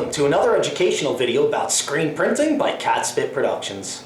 Welcome to another educational video about screen printing by Catspit Productions.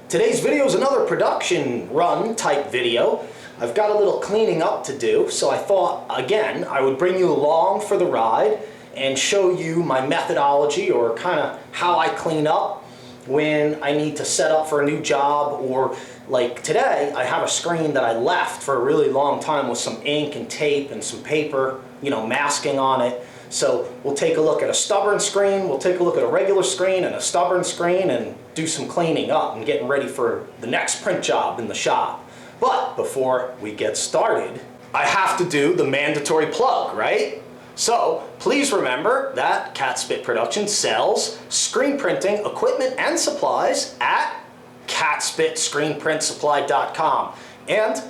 Today's video is another production run type video. I've got a little cleaning up to do, so I thought again I would bring you along for the ride and show you my methodology, or kind of how I clean up when I need to set up for a new job. Or like today, I have a screen that I left for a really long time with some ink and tape and some paper, masking on it. So we'll take a look at a stubborn screen, we'll take a look at a regular screen and a stubborn screen, and do some cleaning up and getting ready for the next print job in the shop. But before we get started, I have to do the mandatory plug, right? So please remember that Catspit Productions sells screen printing equipment and supplies at catspitscreenprintsupply.com. And,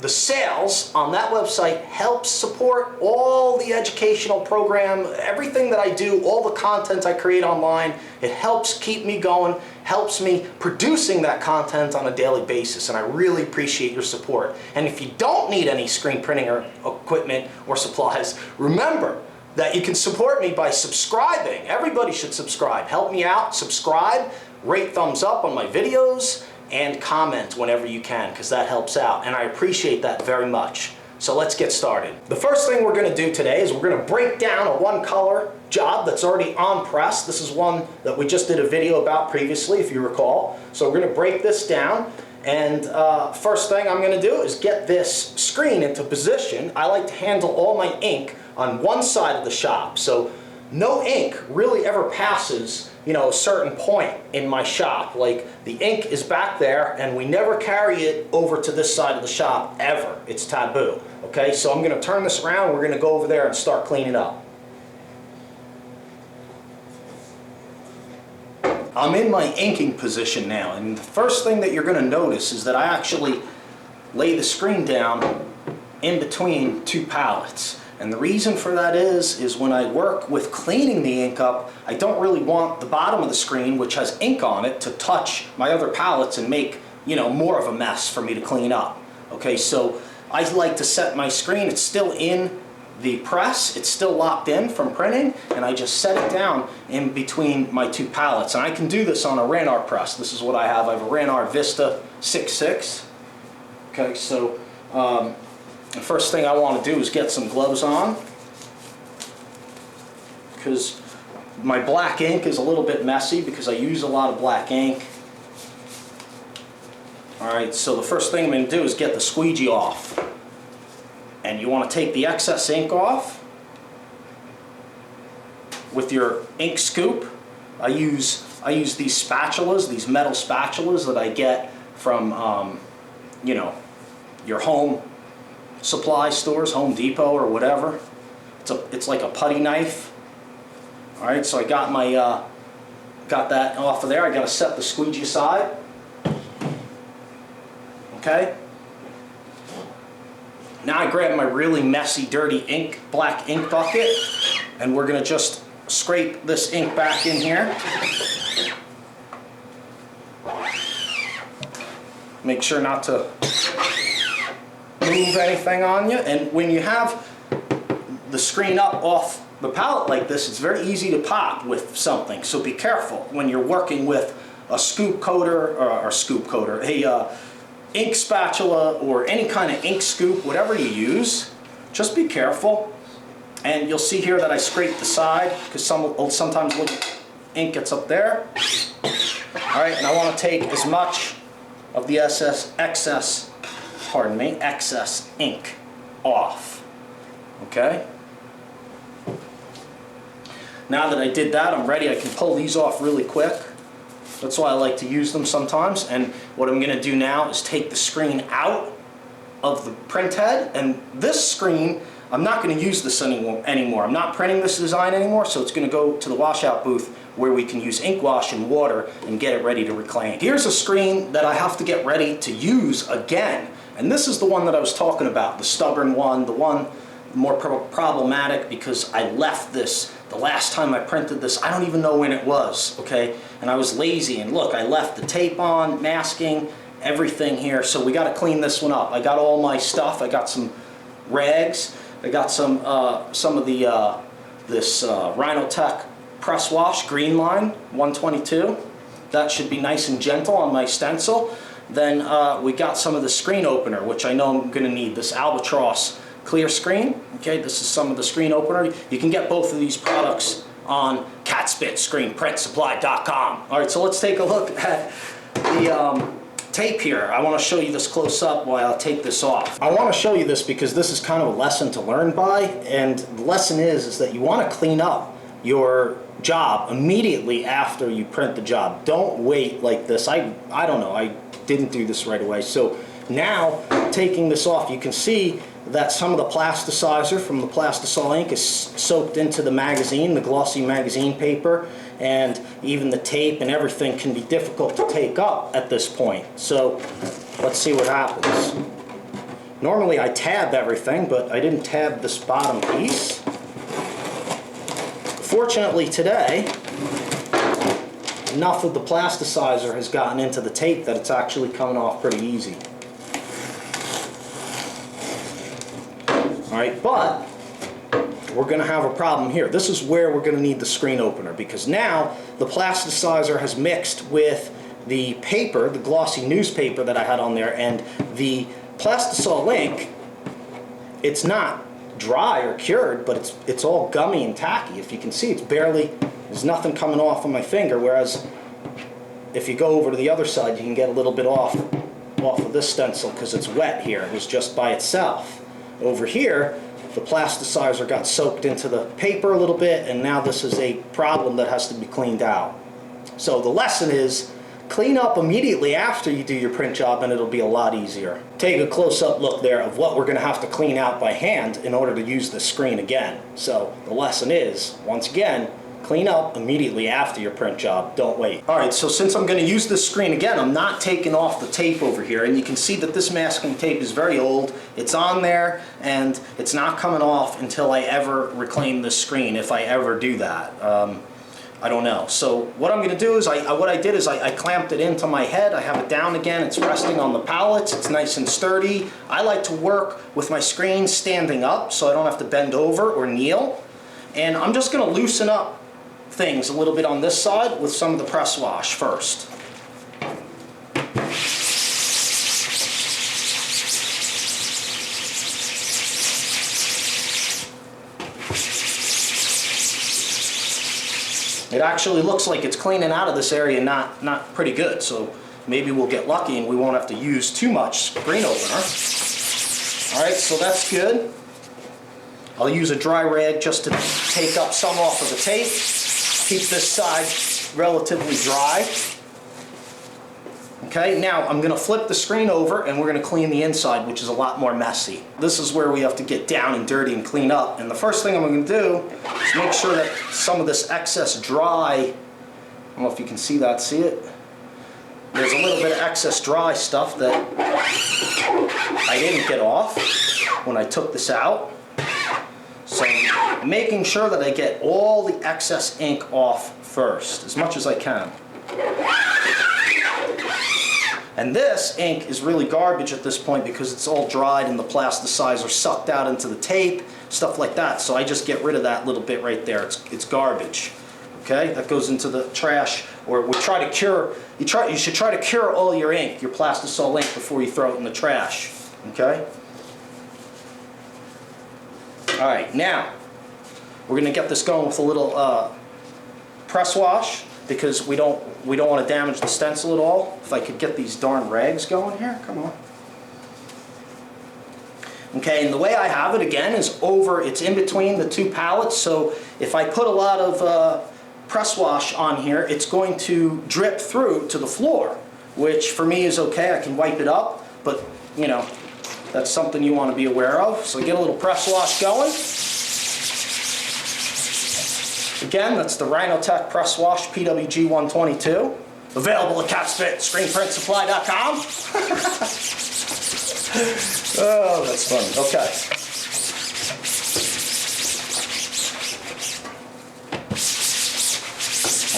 the sales on that website helps support all the educational program, everything that I do, all the content I create online. It helps keep me going, helps me producing that content on a daily basis, and I really appreciate your support. And if you don't need any screen printing or equipment or supplies, remember that you can support me by subscribing. Everybody should subscribe. Help me out, subscribe, rate thumbs up on my videos, and comment whenever you can, because that helps out, and I appreciate that very much. So let's get started. The first thing we're going to do today is we're going to break down a one color job that's already on press. This is one that we just did a video about previously, if you recall. So we're going to break this down, and first thing I'm going to do is get this screen into position. I like to handle all my ink on one side of the shop, so no ink really ever passes a certain point in my shop. Like, the ink is back there and we never carry it over to this side of the shop ever. It's taboo. Okay, so I'm going to turn this around. We're going to go over there and start cleaning up. I'm in my inking position now, and the first thing that you're going to notice is that I actually lay the screen down in between two palettes. And the reason for that is when I work with cleaning the ink up, I don't really want the bottom of the screen, which has ink on it, to touch my other palettes and make, more of a mess for me to clean up. Okay, so I like to set my screen, it's still in the press, it's still locked in from printing, and I just set it down in between my two palettes. And I can do this on a Ranar press. This is what I have. I have a Ranar Vista 6.6. Okay, so the first thing I want to do is get some gloves on, because my black ink is a little bit messy because I use a lot of black ink. Alright, so the first thing I'm going to do is get the squeegee off. And you want to take the excess ink off with your ink scoop. I use these spatulas, these metal spatulas that I get from your home supply stores, Home Depot or whatever. It's like a putty knife. All right, so I got my got that off of there. I got to set the squeegee aside. Okay. Now I grab my really messy, dirty black ink bucket, and we're gonna just scrape this ink back in here. Make sure not to move anything on you. And when you have the screen up off the palette like this, it's very easy to pop with something, so be careful when you're working with a scoop coater, a ink spatula, or any kind of ink scoop, whatever you use. Just be careful. And you'll see here that I scrape the side, because sometimes little ink gets up there. Alright, and I want to take as much of the excess ink off. Okay? Now that I did that, I'm ready. I can pull these off really quick. That's why I like to use them sometimes. And what I'm going to do now is take the screen out of the print head. And this screen, I'm not going to use this anymore. I'm not printing this design anymore, so it's going to go to the washout booth where we can use ink wash and water and get it ready to reclaim. Here's a screen that I have to get ready to use again. And this is the one that I was talking about, the stubborn one, the one more problematic, because I left this the last time I printed this. I don't even know when it was, okay? And I was lazy, and look, I left the tape on, masking, everything here. So we got to clean this one up. I got all my stuff. I got some rags. I got some of the this Rhinotech press wash, green line, 122. That should be nice and gentle on my stencil. Then we got some of the screen opener, which I know I'm gonna need, this Albatross clear screen. Okay, this is some of the screen opener. You can get both of these products on screenprintsupply.com. All right, so let's take a look at the tape here. I want to show you this close up while I take this off. I want to show you this because this is kind of a lesson to learn by, and the lesson is that you want to clean up your job immediately after you print the job. Don't wait like this. I don't know, I didn't do this right away. So now, taking this off, you can see that some of the plasticizer from the Plastisol ink is soaked into the magazine, the glossy magazine paper, and even the tape and everything can be difficult to take up at this point. So let's see what happens. Normally I tab everything, but I didn't tab this bottom piece. Fortunately today, enough of the plasticizer has gotten into the tape that it's actually coming off pretty easy. Alright, but we're going to have a problem here. This is where we're going to need the screen opener, because now the plasticizer has mixed with the paper, the glossy newspaper that I had on there, and the Plastisol ink, it's not dry or cured, but it's all gummy and tacky. If you can see, it's barely, there's nothing coming off of my finger, whereas if you go over to the other side, you can get a little bit off of this stencil because it's wet here. It was just by itself. Over here, the plasticizer got soaked into the paper a little bit, and now this is a problem that has to be cleaned out. So the lesson is, clean up immediately after you do your print job and it'll be a lot easier. Take a close-up look there of what we're going to have to clean out by hand in order to use the screen again. So the lesson is, once again, clean up immediately after your print job. Don't wait. Alright, so since I'm going to use this screen again, I'm not taking off the tape over here, and you can see that this masking tape is very old. It's on there and it's not coming off until I ever reclaim this screen, if I ever do that. I don't know. So what I'm going to do is, what I did is I clamped it into my head. I have it down again. It's resting on the pallets. It's nice and sturdy. I like to work with my screen standing up so I don't have to bend over or kneel. And I'm just going to loosen up things a little bit on this side with some of the press wash first. It actually looks like it's cleaning out of this area not pretty good, so maybe we'll get lucky and we won't have to use too much screen opener. Alright, so that's good. I'll use a dry rag just to take up some off of the tape. Keep this side relatively dry. Okay, now I'm going to flip the screen over and we're going to clean the inside, which is a lot more messy. This is where we have to get down and dirty and clean up. And the first thing I'm going to do is make sure that some of this excess dry, I don't know if you can see that, see it? There's a little bit of excess dry stuff that I didn't get off when I took this out. So I'm making sure that I get all the excess ink off first, as much as I can. And this ink is really garbage at this point because it's all dried and the plasticizer sucked out into the tape, stuff like that. So I just get rid of that little bit right there. It's garbage. Okay, that goes into the trash. Or we try to cure. You should try to cure all your ink, your Plastisol ink, before you throw it in the trash. Okay. All right, now we're going to get this going with a little press wash, because we don't want to damage the stencil at all. If I could get these darn rags going here, come on. Okay, and the way I have it again is it's in between the two pallets, so if I put a lot of press wash on here, it's going to drip through to the floor, which for me is okay. I can wipe it up, but you know, that's something you want to be aware of. So get a little press wash going. Again, that's the Rhinotech Press Wash PWG 122. Available at screenprintsupply.com. Oh, that's funny. Okay.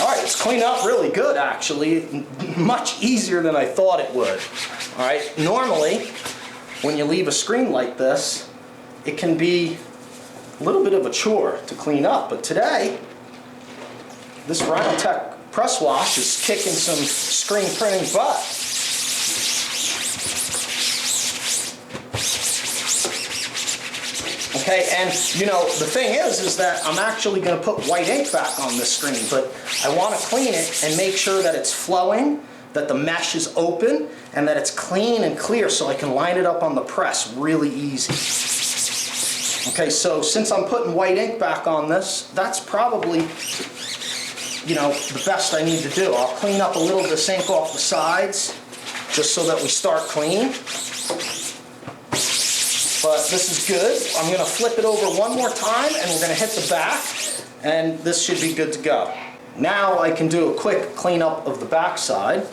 Alright, it's cleaned up really good, actually. Much easier than I thought it would. Alright, normally, when you leave a screen like this, it can be a little bit of a chore to clean up, but today, This Rhinotech press wash is kicking some screen printing butt. Okay, and you know, the thing is that I'm actually going to put white ink back on this screen, but I want to clean it and make sure that it's flowing, that the mesh is open, and that it's clean and clear so I can line it up on the press really easy. Okay, so since I'm putting white ink back on this, that's probably, you know, the best I need to do. I'll clean up a little of this ink off the sides, just so that we start clean. But this is good. I'm going to flip it over one more time, and we're going to hit the back, and this should be good to go. Now I can do a quick cleanup of the back side.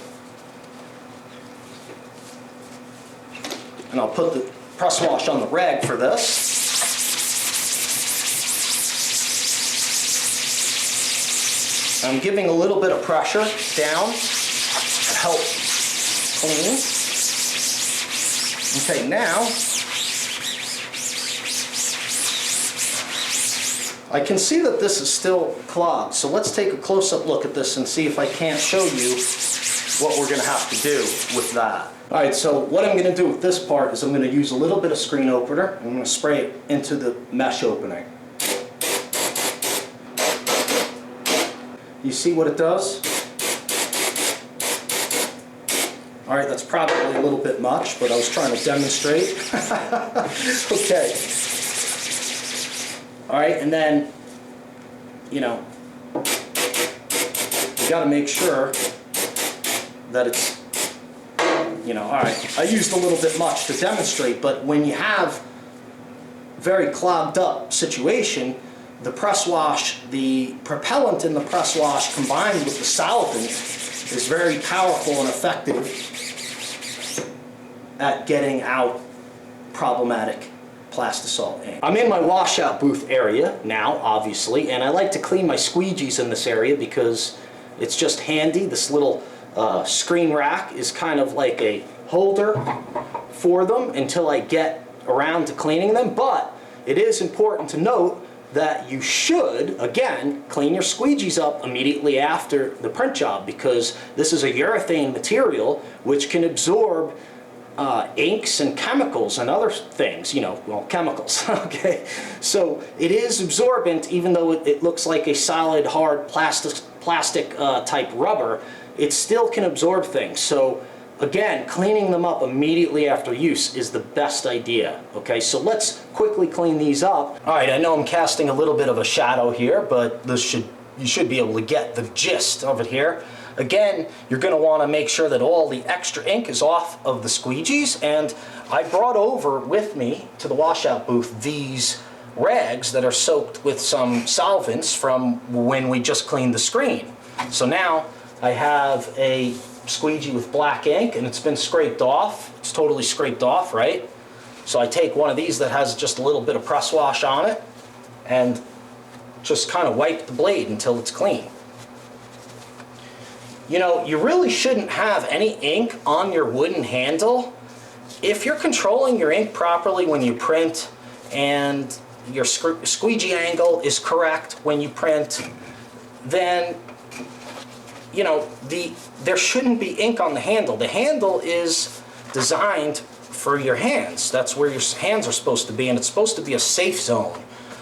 And I'll put the press wash on the rag for this. I'm giving a little bit of pressure down to help clean. Okay, now I can see that this is still clogged, so let's take a close-up look at this and see if I can't show you what we're going to have to do with that. Alright, so what I'm going to do with this part is I'm going to use a little bit of screen opener. I'm going to spray it into the mesh opening. You see what it does? Alright, that's probably a little bit much, but I was trying to demonstrate. Okay. Alright, and then, you know, you got to make sure that it's, you know, alright, I used a little bit much to demonstrate, but when you have very clogged up situation, the press wash, the propellant in the press wash combined with the solvent is very powerful and effective at getting out problematic plastisol ink. I'm in my washout booth area now, obviously, and I like to clean my squeegees in this area because it's just handy. This little screen rack is kind of like a holder for them until I get around to cleaning them, but it is important to note that you should, again, clean your squeegees up immediately after the print job, because this is a urethane material which can absorb inks and chemicals and other things, you know, well, chemicals, okay? So it is absorbent, even though it looks like a solid, hard plastic type rubber, it still can absorb things. So again, cleaning them up immediately after use is the best idea, okay? So let's quickly clean these up. All right, I know I'm casting a little bit of a shadow here, but you should be able to get the gist of it here. Again, you're going to want to make sure that all the extra ink is off of the squeegees, and I brought over with me to the washout booth these rags that are soaked with some solvents from when we just cleaned the screen. So now I have a squeegee with black ink, and it's been scraped off. It's totally scraped off, right? So I take one of these that has just a little bit of press wash on it and just kind of wipe the blade until it's clean. You know, you really shouldn't have any ink on your wooden handle. If you're controlling your ink properly when you print and your squeegee angle is correct when you print, then, you know, there shouldn't be ink on the handle. The handle is designed for your hands. That's where your hands are supposed to be, and it's supposed to be a safe zone.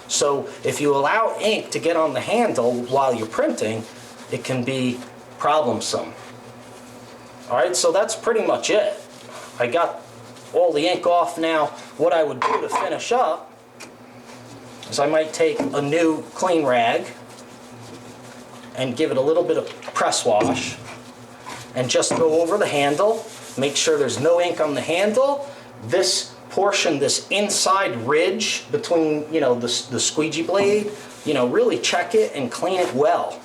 So if you allow ink to get on the handle while you're printing, it can be problemsome. Alright, so that's pretty much it. I got all the ink off now. What I would do to finish up is I might take a new clean rag and give it a little bit of press wash and just go over the handle, make sure there's no ink on the handle. This portion, this inside ridge between, you know, the squeegee blade, you know, really check it and clean it well,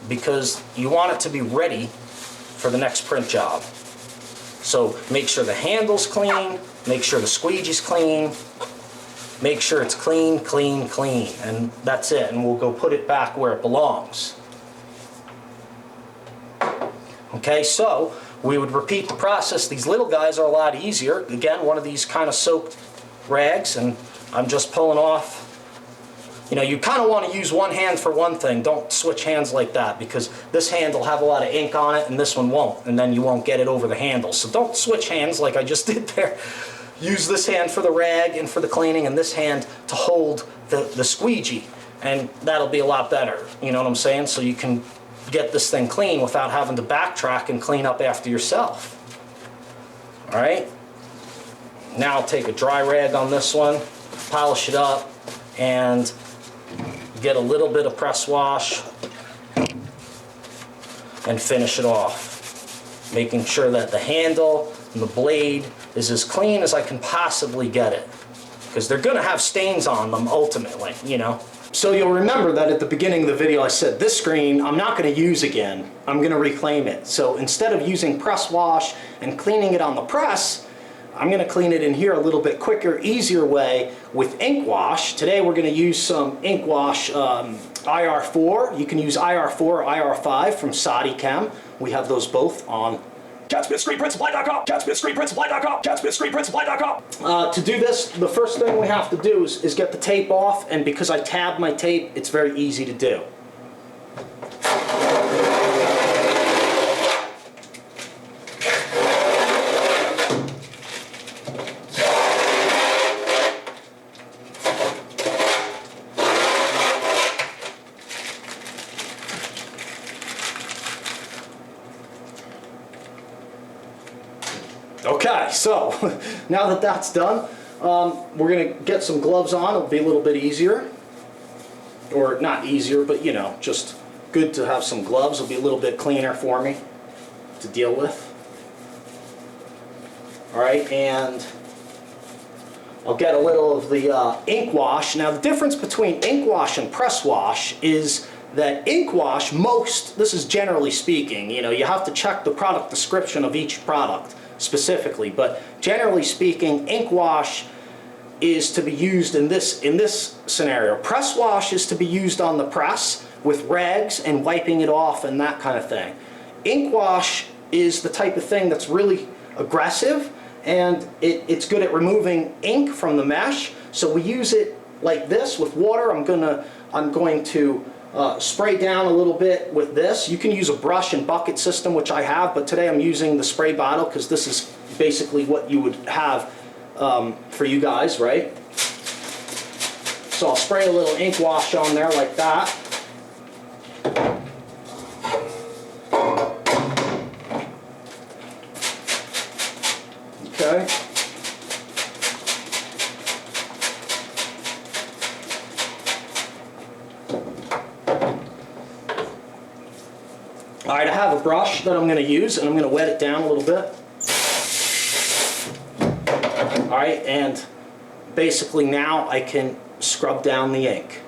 because you want it to be ready for the next print job. So make sure the handle's clean, make sure the squeegee's clean, make sure it's clean, clean, clean, and that's it, and we'll go put it back where it belongs. Okay, so we would repeat the process. These little guys are a lot easier. Again, one of these kind of soaked rags, and I'm just pulling off You know, you kind of want to use one hand for one thing. Don't switch hands like that, because this hand will have a lot of ink on it and this one won't, and then you won't get it over the handle. So don't switch hands like I just did there. Use this hand for the rag and for the cleaning, and this hand to hold the squeegee, and that'll be a lot better. You know what I'm saying? So you can get this thing clean without having to backtrack and clean up after yourself. All right? Now I'll take a dry rag on this one, polish it up, and get a little bit of press wash and finish it off, making sure that the handle and the blade is as clean as I can possibly get it, because they're going to have stains on them ultimately, you know. So you'll remember that at the beginning of the video I said this screen I'm not going to use again, I'm going to reclaim it. So instead of using press wash and cleaning it on the press, I'm going to clean it in here a little bit quicker, easier way with ink wash. Today we're going to use some ink wash IR4. You can use IR4 or IR5 from Sadi Chem. We have those both on CatSmithScreenPrintSupply.com, CatSmithScreenPrintSupply.com, CatSmithScreenPrintSupply.com. To do this, the first thing we have to do is get the tape off, and because I tabbed my tape, it's very easy to do. Okay, so now that that's done, we're going to get some gloves on. It'll be a little bit easier. Or not easier, but you know, just good to have some gloves. It'll be a little bit cleaner for me to deal with. Alright, and I'll get a little of the ink wash. Now the difference between ink wash and press wash is that ink wash, this is generally speaking, you know, you have to check the product description of each product specifically, but generally speaking, ink wash is to be used in this scenario. Press wash is to be used on the press with rags and wiping it off and that kind of thing. Ink wash is the type of thing that's really aggressive, and it's good at removing ink from the mesh. So we use it like this with water. I'm going to spray down a little bit with this. You can use a brush and bucket system, which I have, but today I'm using the spray bottle because this is basically what you would have for you guys, right? So I'll spray a little ink wash on there like that. Okay. Alright, I have a brush that I'm going to use, and I'm going to wet it down a little bit. Alright, and basically now I can scrub down the ink.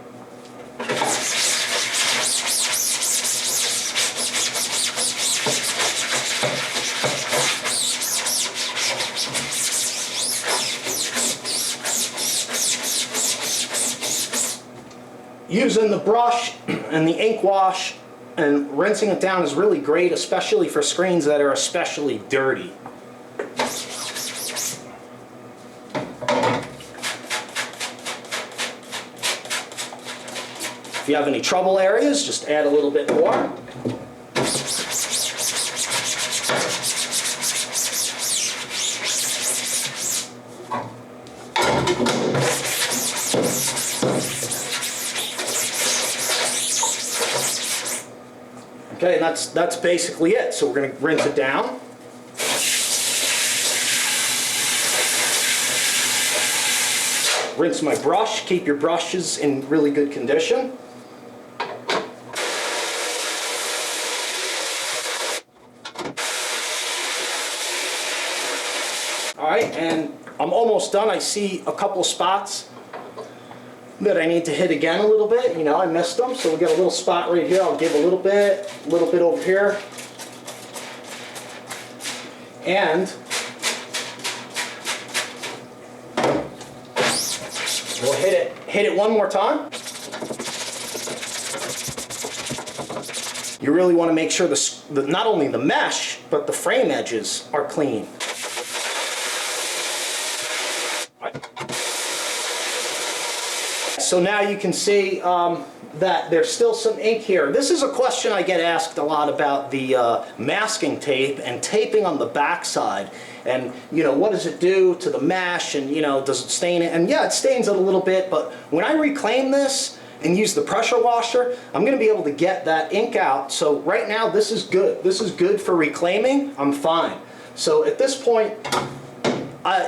Using the brush and the ink wash and rinsing it down is really great, especially for screens that are especially dirty. If you have any trouble areas, just add a little bit more. Okay, and that's basically it. So we're going to rinse it down. Rinse my brush. Keep your brushes in really good condition. Alright, and I'm almost done. I see a couple of spots that I need to hit again a little bit. You know, I missed them, so we'll get a little spot right here. I'll give a little bit over here. And we'll hit it one more time. You really want to make sure not only the mesh, but the frame edges are clean. so now you can see that there's still some ink here. This is a question I get asked a lot about the masking tape and taping on the back side. And, you know, what does it do to the mesh, and, you know, does it stain it? And yeah, it stains it a little bit, but when I reclaim this and use the pressure washer, I'm going to be able to get that ink out. So right now, this is good. This is good for reclaiming. I'm fine. So at this point,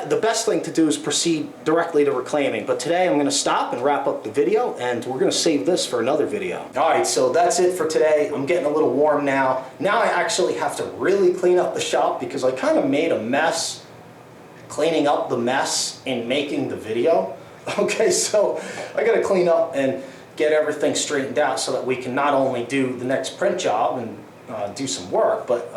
the best thing to do is proceed directly to reclaiming. But today I'm going to stop and wrap up the video, and we're going to save this for another video. All right, so that's it for today. I'm getting a little warm now. Now I actually have to really clean up the shop because I kind of made a mess cleaning up the mess in making the video. Okay, so I got to clean up and get everything straightened out so that we can not only do the next print job and do some work, but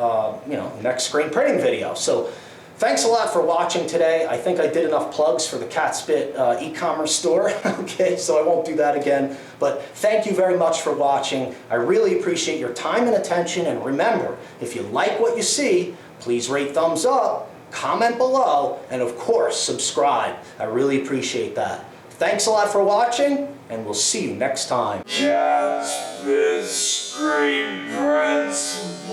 you know, next screen printing video. So thanks a lot for watching today. I think I did enough plugs for the Catspit e-commerce store. Okay, so I won't do that again. But thank you very much for watching. I really appreciate your time and attention. And remember, if you like what you see, please rate thumbs up, comment below, and of course, subscribe. I really appreciate that. Thanks a lot for watching, and we'll see you next time. Catspit screen prints.